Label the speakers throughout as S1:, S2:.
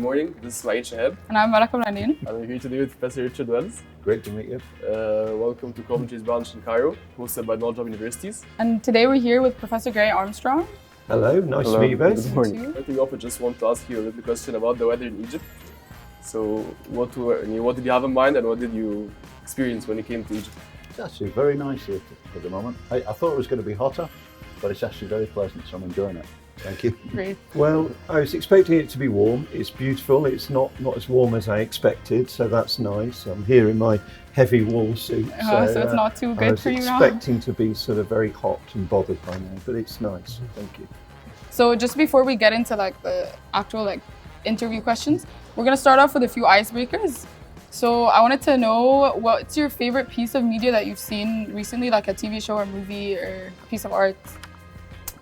S1: morning. This is Maïd Shahab.
S2: And I'm Malaka Mlanin.
S1: And I'm here today with Professor Richard Wells.
S3: Great to meet you.
S1: Welcome to Coventry's branch in Cairo, hosted by Knowledge Hub Universities.
S2: And today we're here with Professor Gary Armstrong.
S3: Hello, nice to meet you both.
S1: Good morning. Starting off, I just want to ask you a little question about the weather in Egypt. So, what did you have in mind and what did you experience when you came to Egypt?
S3: It's actually very nice here at the moment. I thought it was going to be hotter, but it's actually very pleasant, so I'm enjoying it. Thank you.
S2: Great.
S4: Well, I was expecting it to be warm. It's beautiful. It's not as warm as I expected, so that's nice. I'm here in my heavy wool suit.
S2: So it's not too good for you now?
S4: I was expecting to be sort of very hot and bothered by now, but it's nice. Thank you.
S2: So just before we get into the actual interview questions, we're going to start off with a few icebreakers. So I wanted to know, what's your favorite piece of media that you've seen recently, like a TV show or movie or a piece of art?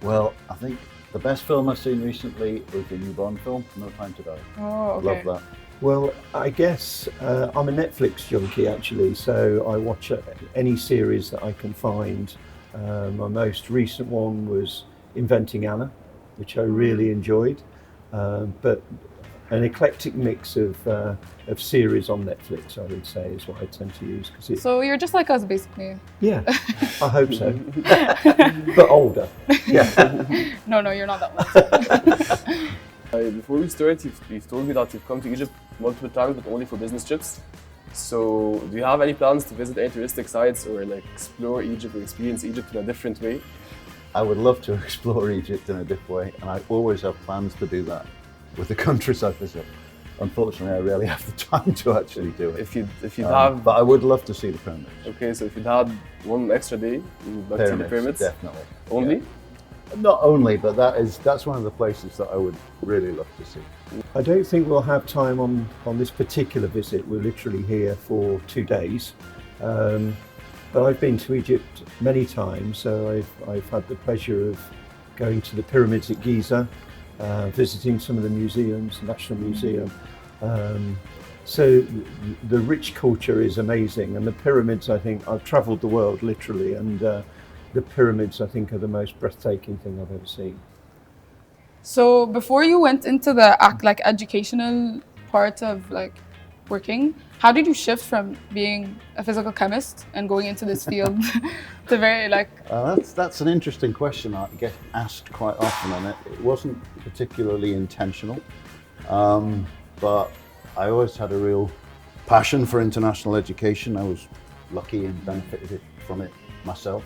S3: Well, I think the best film I've seen recently was the new Bond film, No Time to Die.
S2: Oh, okay.
S3: Love that.
S4: Well, I guess I'm a Netflix junkie actually, so I watch any series that I can find. My most recent one was Inventing Anna, which I really enjoyed, but an eclectic mix of series on Netflix, I would say, is what I tend to use.
S2: So you're just like us, basically.
S4: Yeah, I hope so. But older. Yeah.
S2: No, you're not that old.
S1: Before we start, you've told me that you've come to Egypt multiple times, but only for business trips. So, do you have any plans to visit any touristic sites or explore Egypt or experience Egypt in a different way?
S3: I would love to explore Egypt in a different way, and I always have plans to do that with the countries I visit. Unfortunately, I rarely have the time to actually do it.
S1: If you'd have,
S3: but I would love to see the pyramids.
S1: Okay, so if you'd had one extra day, you'd like to see the pyramids?
S3: Definitely.
S1: Only?
S3: Yeah. Not only, but that's one of the places that I would really love to see.
S4: I don't think we'll have time on this particular visit. We're literally here for 2 days. But I've been to Egypt many times, so I've had the pleasure of going to the pyramids at Giza, visiting some of the museums, National Museum. So the rich culture is amazing, and the pyramids, I think, I've travelled the world literally, and the pyramids, I think, are the most breathtaking thing I've ever seen.
S2: So before you went into the educational part of working, how did you shift from being a physical chemist and going into this field to very
S3: That's an interesting question. I get asked quite often, and it wasn't particularly intentional, but I always had a real passion for international education. I was lucky and benefited from it myself,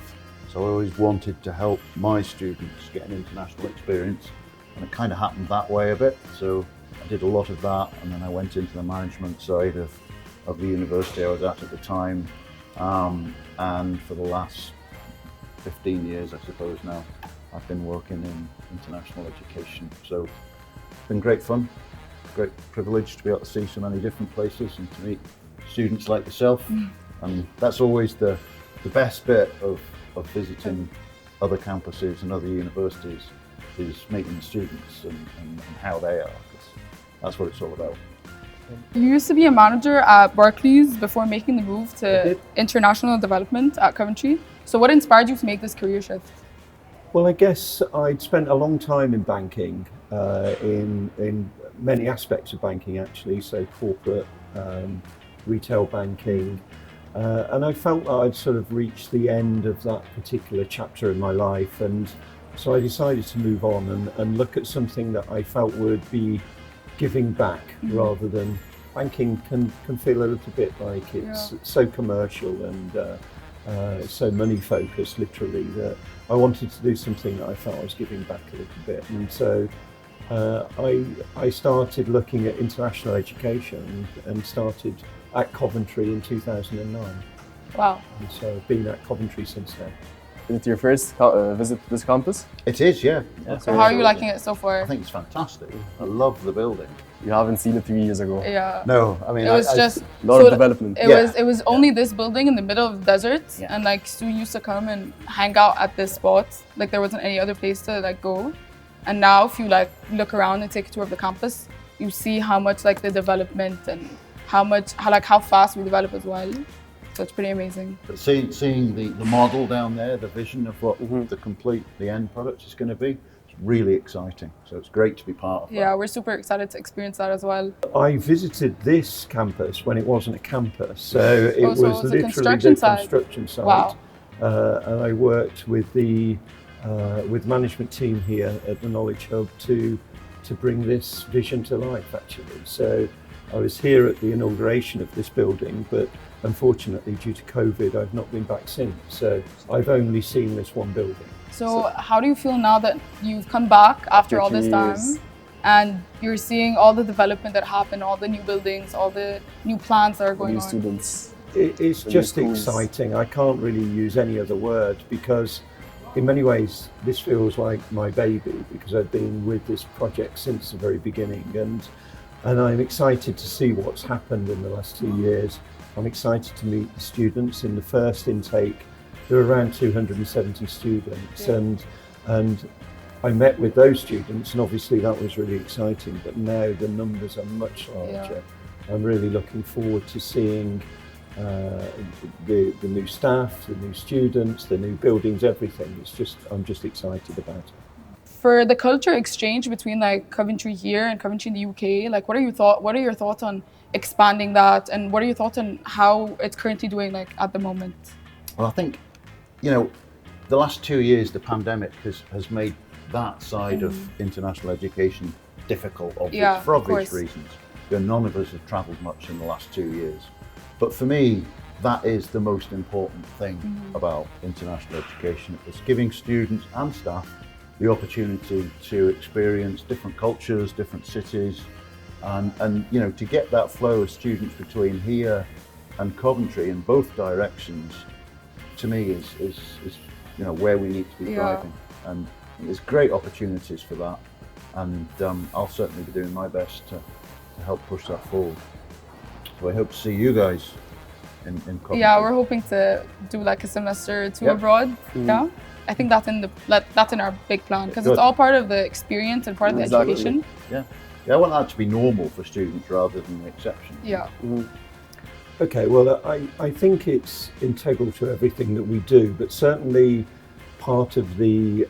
S3: so I always wanted to help my students get an international experience, and it kind of happened that way a bit. So I did a lot of that, and then I went into the management side of the university I was at the time, and for the last 15 years, I suppose now, I've been working in international education. So it's been great fun, great privilege to be able to see so many different places and to meet students like yourself. And that's always the best bit of visiting other campuses and other universities, is meeting the students and how they are. That's what it's all about.
S2: You used to be a manager at Barclays before making the move to international development at Coventry. So what inspired you to make this career shift?
S4: Well, I guess I'd spent a long time in banking, in many aspects of banking actually, so corporate, retail banking, and I felt that I'd sort of reached the end of that particular chapter in my life, and so I decided to move on and look at something that I felt would be giving back, rather than banking can feel a little bit like it's so commercial and so money focused literally, that I wanted to do something that I felt I was giving back a little bit. And so I started looking at international education and started at Coventry in 2009.
S2: Wow.
S4: And so I've been at Coventry since then.
S1: Is it your first visit to this campus?
S3: It is, yeah.
S2: So how are you liking it so far?
S3: I think it's fantastic. I love the building.
S1: You haven't seen it 3 years ago.
S2: Yeah.
S3: No, I mean,
S2: it was just
S1: a lot of development.
S2: It was only this building in the middle of the desert, and students used to come and hang out at this spot. There wasn't any other place to go. And now, if you look around and take a tour of the campus, you see how much the development and how fast we develop as well. So it's pretty amazing.
S3: But seeing the model down there, the vision of what the end product is going to be, it's really exciting. So it's great to be part of that.
S2: Yeah, we're super excited to experience that as well.
S4: I visited this campus when it wasn't a campus, so it was
S2: a
S4: literally
S2: construction
S4: the
S2: site.
S4: construction site.
S2: Wow.
S4: And I worked with the management team here at the Knowledge Hub to bring this vision to life, actually. So I was here at the inauguration of this building, but unfortunately, due to COVID, I've not been back since. So I've only seen this one building.
S2: So how do you feel now that you've come back after all this
S1: 3
S2: time
S1: years.
S2: and you're seeing all the development that happened, all the new buildings, all the new plans that are going
S1: New
S2: on?
S1: students.
S4: It's
S1: The new
S4: just
S1: schools.
S4: exciting. I can't really use any other word because in many ways this feels like my baby because I've been with this project since the very beginning, and I'm excited to see what's happened in the last 2 years. I'm excited to meet the students. In the first intake there were around 270 students, and I met with those students, and obviously that was really exciting, but now the numbers are much larger. I'm really looking forward to seeing the new staff, the new students, the new buildings, everything. I'm just excited about it.
S2: For the culture exchange between like Coventry here and Coventry in the UK, like what are your thoughts on expanding that, and what are your thoughts on how it's currently doing like at the moment?
S3: Well, I think, you know, the last 2 years, the pandemic has made that side of international education difficult,
S2: Yeah,
S3: for
S2: of
S3: obvious
S2: course.
S3: reasons. You know, none of us have travelled much in the last 2 years. But for me, that is the most important thing about international education. It's giving students and staff the opportunity to experience different cultures, different cities, and you know, to get that flow of students between here and Coventry in both directions, to me is you know, where we need to be driving. And there's great opportunities for that, and I'll certainly be doing my best to help push that forward. So I hope to see you guys in Coventry.
S2: Yeah, we're hoping to do like a semester or two
S3: Yep.
S2: abroad. Yeah, I think that's in our big plan because
S3: Good.
S2: it's all part of the experience and part of the
S1: Exactly.
S2: education.
S3: Yeah, I want that to be normal for students rather than the exception.
S2: Yeah.
S4: Okay, well, I think it's integral to everything that we do, but certainly part of the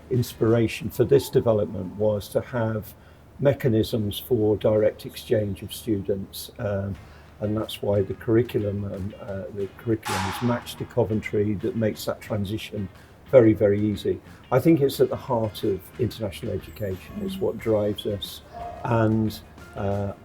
S4: inspiration for this development was to have mechanisms for direct exchange of students, and that's why the curriculum is matched to Coventry. That makes that transition very, very easy. I think it's at the heart of international education. It's what drives us, and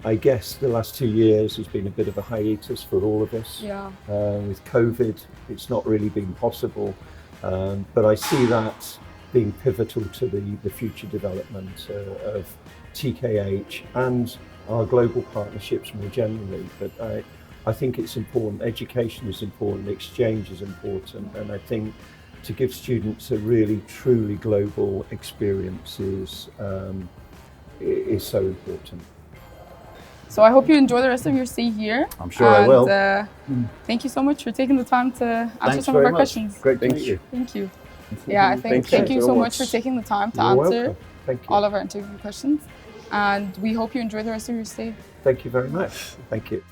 S4: I guess the last 2 years has been a bit of a hiatus for all of us.
S2: Yeah.
S4: With COVID, it's not really been possible, but I see that being pivotal to the future development of TKH and our global partnerships more generally. But I think it's important. Education is important, exchange is important, and I think to give students a really truly global experience is so important.
S2: So I hope you enjoy the rest of your stay here.
S3: I'm sure I will.
S2: Thank you so much for taking the time to answer
S3: Thanks
S2: some of
S3: very
S2: our
S3: much.
S2: questions.
S3: Great to
S1: Thank
S3: meet
S1: you.
S3: you.
S2: Thank you. Yeah, I think
S1: Thank
S2: thank
S1: you
S2: you
S1: so
S2: so much
S1: much.
S2: for taking the time to
S4: You're
S2: answer
S4: welcome. Thank you.
S2: all of our interview questions. And we hope you enjoy the rest of your stay.
S4: Thank you very much. Thank you.